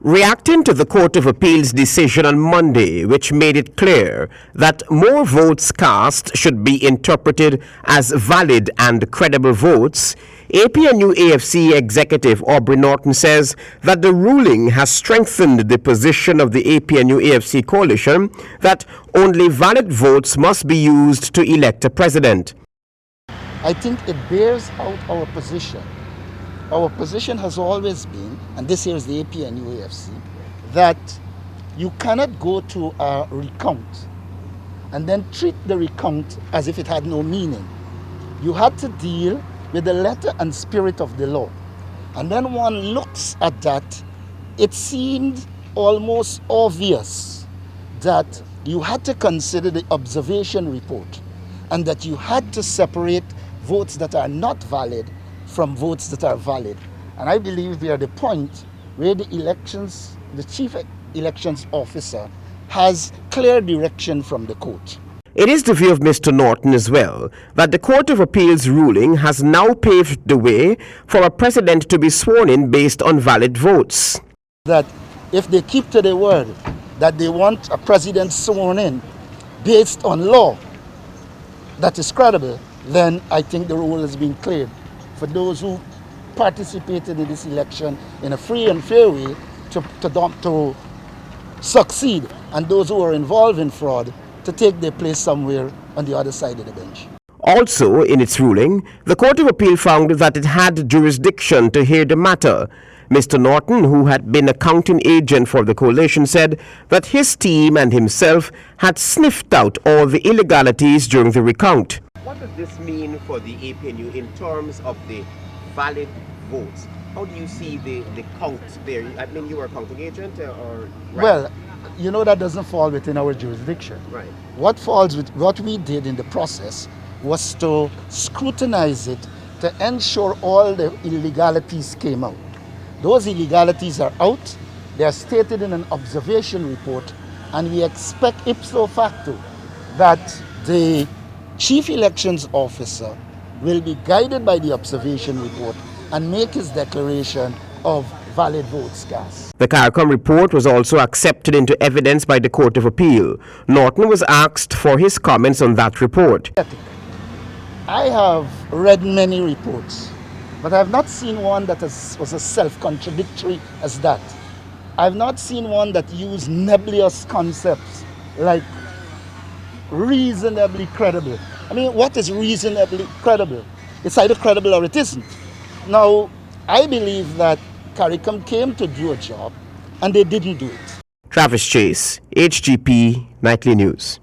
Reacting to the Court of Appeal's decision on Monday, which made it clear that more votes cast should be interpreted as valid and credible votes, Apnu+Afc executive Aubrey Norton says that the ruling has strengthened the position of the Apnu+Afc coalition that only valid votes must be used to elect a president. I think it bears out our position. Our position has always been, and this here is the Apnu+Afc, that you cannot go to a recount and then treat the recount as if it had no meaning. You had to deal with the letter and spirit of the law. And then one looks at that, it seemed almost obvious that you had to consider the observation report and that you had to separate votes that are not valid from votes that are valid. And I believe we are at the point where the chief elections officer has clear direction from the court. It is the view of Mr. Norton as well that the Court of Appeal's ruling has now paved the way for a president to be sworn in based on valid votes. That if they keep to their word that they want a president sworn in based on law that is credible, then I think the rule has been cleared for those who participated in this election in a free and fair way to succeed, and those who are involved in fraud to take their place somewhere on the other side of the bench. Also, in its ruling, the Court of Appeal found that it had jurisdiction to hear the matter. Mr. Norton, who had been a counting agent for the coalition, said that his team and himself had sniffed out all the illegalities during the recount. What does this mean for the APNU in terms of the valid votes? How do you see the count there? I mean, you were a counting agent or... Right? Well, you know, that doesn't fall within our jurisdiction. Right. What we did in the process was to scrutinize it to ensure all the illegalities came out. Those illegalities are out, they are stated in an observation report, and we expect ipso facto that the chief elections officer will be guided by the observation report and make his declaration of valid votes cast. The CARICOM report was also accepted into evidence by the Court of Appeal. Norton was asked for his comments on that report. I have read many reports, but I have not seen one that was as self-contradictory as that. I have not seen one that used nebulous concepts like reasonably credible. I mean, what is reasonably credible? It's either credible or it isn't. Now, I believe that CARICOM came to do a job and they didn't do it. Travis Chase, HGP Nightly News.